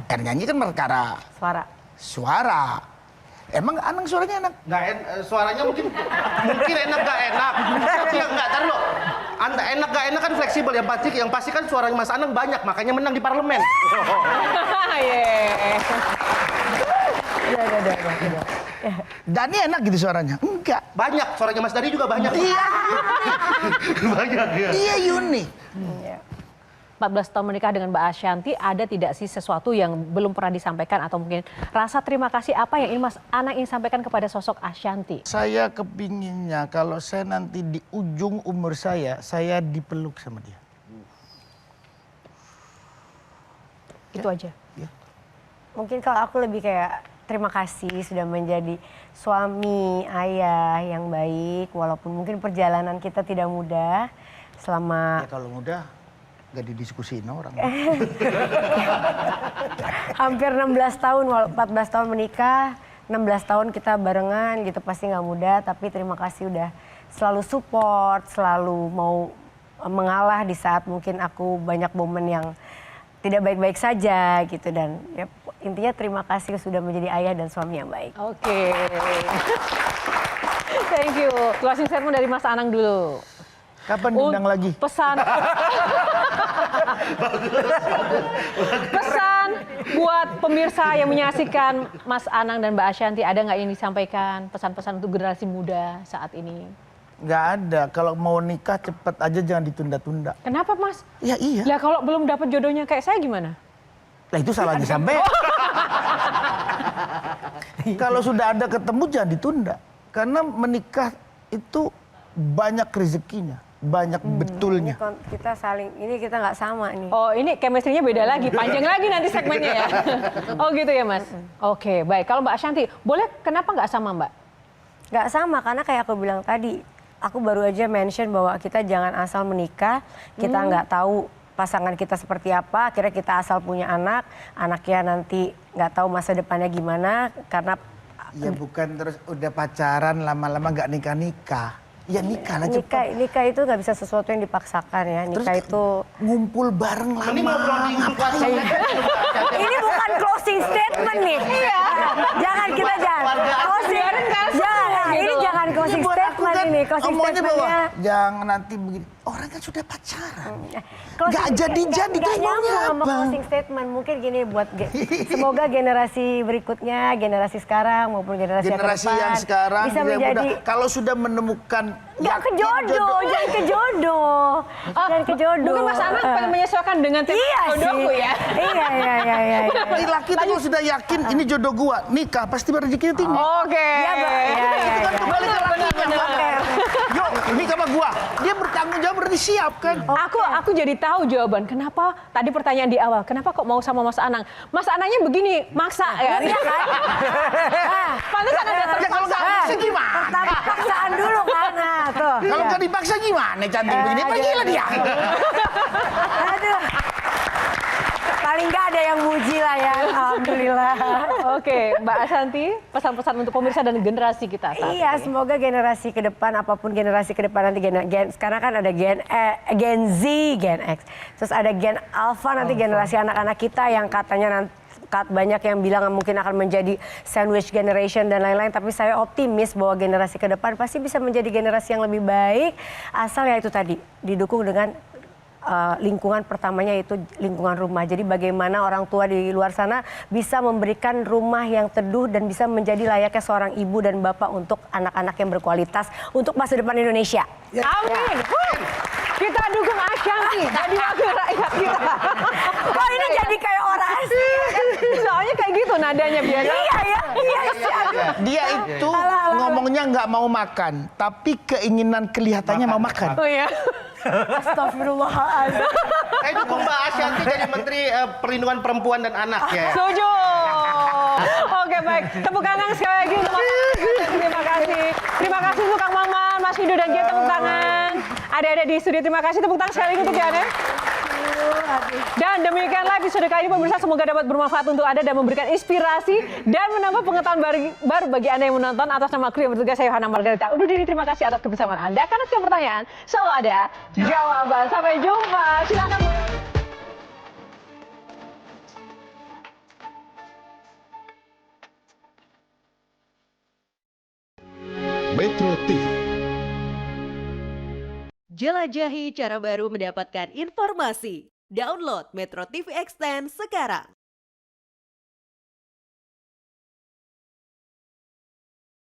Kan nyanyi kan perkara suara. Emang Anang suaranya enak? Suaranya mungkin enak gak enak. Tapi enggak, tar lo. Enak gak enak kan fleksibel, yang pasti kan suaranya Mas Anang banyak, makanya menang di parlemen. Dani enak gitu suaranya? Enggak. Banyak, suaranya Mas Dani juga banyak. Iya. Banyak ya. Dia unik. 14 tahun menikah dengan Mbak Ashanty, ada tidak sih sesuatu yang belum pernah disampaikan atau mungkin rasa terima kasih apa yang Mas Anang ingin sampaikan kepada sosok Ashanty? Saya kepinginnya kalau saya nanti di ujung umur saya dipeluk sama dia. Itu aja. Ya. mungkin kalau aku lebih kayak terima kasih sudah menjadi suami, ayah yang baik. Walaupun mungkin perjalanan kita tidak mudah selama... Ya kalau mudah gak didiskusiin orang. Hampir 16 tahun, 14 tahun menikah, 16 tahun kita barengan gitu, pasti nggak mudah. Tapi terima kasih udah selalu support, selalu mau mengalah di saat mungkin aku banyak momen yang tidak baik-baik saja gitu. Dan ya, intinya terima kasih sudah menjadi ayah dan suami yang baik. Oke. Thank you. Closing statement dari Mas Anang dulu. Kapan diundang lagi? Pesan. Pesan buat pemirsa yang menyaksikan Mas Anang dan Mbak Ashanty, ada nggak yang disampaikan pesan-pesan untuk generasi muda saat ini? Nggak ada. Kalau mau nikah cepet aja, jangan ditunda-tunda. Kenapa Mas? Ya iya. Ya kalau belum dapat jodohnya kayak saya gimana? Lah itu salahnya sampai. Kalau sudah ada ketemu jangan ditunda. Karena menikah itu banyak rezekinya. Banyak betulnya. Kita saling, ini kita nggak sama nih. Oh ini chemistry-nya beda lagi, panjang lagi nanti segmennya ya. Oh gitu ya Mas. Oke baik, kalau Mbak Ashanty, boleh kenapa nggak sama Mbak? Nggak sama karena kayak aku bilang tadi, aku baru aja mention bahwa kita jangan asal menikah, kita nggak tahu pasangan kita seperti apa, akhirnya kita asal punya anak, anaknya nanti nggak tahu masa depannya gimana, karena... Ya bukan terus udah pacaran lama-lama nggak nikah-nikah. Ya nikah lah cepat. Nikah itu nggak bisa sesuatu yang dipaksakan ya. Nikah terus itu ngumpul bareng lama. Ini ngobrol di ini bukan closing statement nih. Iya. Jangan kita closing. Ini jangan closing statement ini. Closing statementnya jangan nanti begini. Orang kan sudah pacaran. Gak jadi-jadi gak nyambung sama apa? closing statement. Mungkin gini buat semoga generasi berikutnya, generasi sekarang maupun generasi yang yang sekarang bisa menjadi kalau sudah menemukan jangan ke jodoh. Jangan ke jodoh. Mungkin Mas Anang pengen menyesuaikan dengan tema jodohku ya. Iya. Laki itu kalau sudah yakin ini jodoh gua, nikah pasti rezekinya tinggi. Oke. Itu kan kembali ke lakinya. Yuk, nikah sama gua. Dia bertanggung jawab, berarti siap kan? Aku jadi tahu jawaban. Kenapa tadi pertanyaan di awal? Kenapa kok mau sama Mas Anang? Mas Anangnya begini, maksa ya. Iya kan? Pantesan ada Ya kalau nggak maksa gimana? Pertama paksaan dulu kan. Nah, tuh. Kalau nggak dipaksa gimana? Cantik begini, apa gila dia? Aduh. Paling nggak ada yang muji lah ya, alhamdulillah. Oke, Mbak Ashanty, pesan-pesan untuk pemirsa dan generasi kita saat Iya, ini. semoga generasi ke depan, apapun generasi ke depan nanti sekarang kan ada Gen Z, Gen X, terus ada Gen Alpha nanti generasi anak-anak kita yang katanya nanti banyak yang bilang mungkin akan menjadi sandwich generation dan lain-lain, tapi saya optimis bahwa generasi ke depan pasti bisa menjadi generasi yang lebih baik, asal ya itu tadi didukung dengan lingkungan pertamanya itu lingkungan rumah. Jadi bagaimana orang tua di luar sana bisa memberikan rumah yang teduh dan bisa menjadi layaknya seorang ibu dan bapak untuk anak-anak yang berkualitas untuk masa depan Indonesia. Amin. Kita dukung Ashanty jadi wakil rakyat kita. Oh ini jadi kayak orang asli. Soalnya kayak gitu nadanya biasa. Iya. Dia itu ngomongnya nggak mau makan, tapi keinginan kelihatannya mau makan. Oh ya. Astagfirullahaladzim. Dukung Mbak Ashanty jadi Menteri Perlindungan Perempuan dan Anak ya. Setuju. Oke baik, tepuk tangan sekali lagi untuk Mas Anang. Terima kasih. Terima kasih untuk Kang Maman, Mas Hido dan Gia, tepuk tangan. Ada di studio, terima kasih, tepuk tangan sekali lagi untuk Gia. Dan demikian lagi episode kali ini pemirsa, semoga dapat bermanfaat untuk Anda dan memberikan inspirasi dan menambah pengetahuan baru bagi Anda yang menonton. Atas nama kru yang bertugas, saya Yohana Margarita undur diri. Terima kasih atas kebersamaan Anda. Karena setiap pertanyaan selalu ada jawaban. Sampai jumpa. Silakan. Metro TV. Jelajahi cara baru mendapatkan informasi. Download Metro TV Extend sekarang.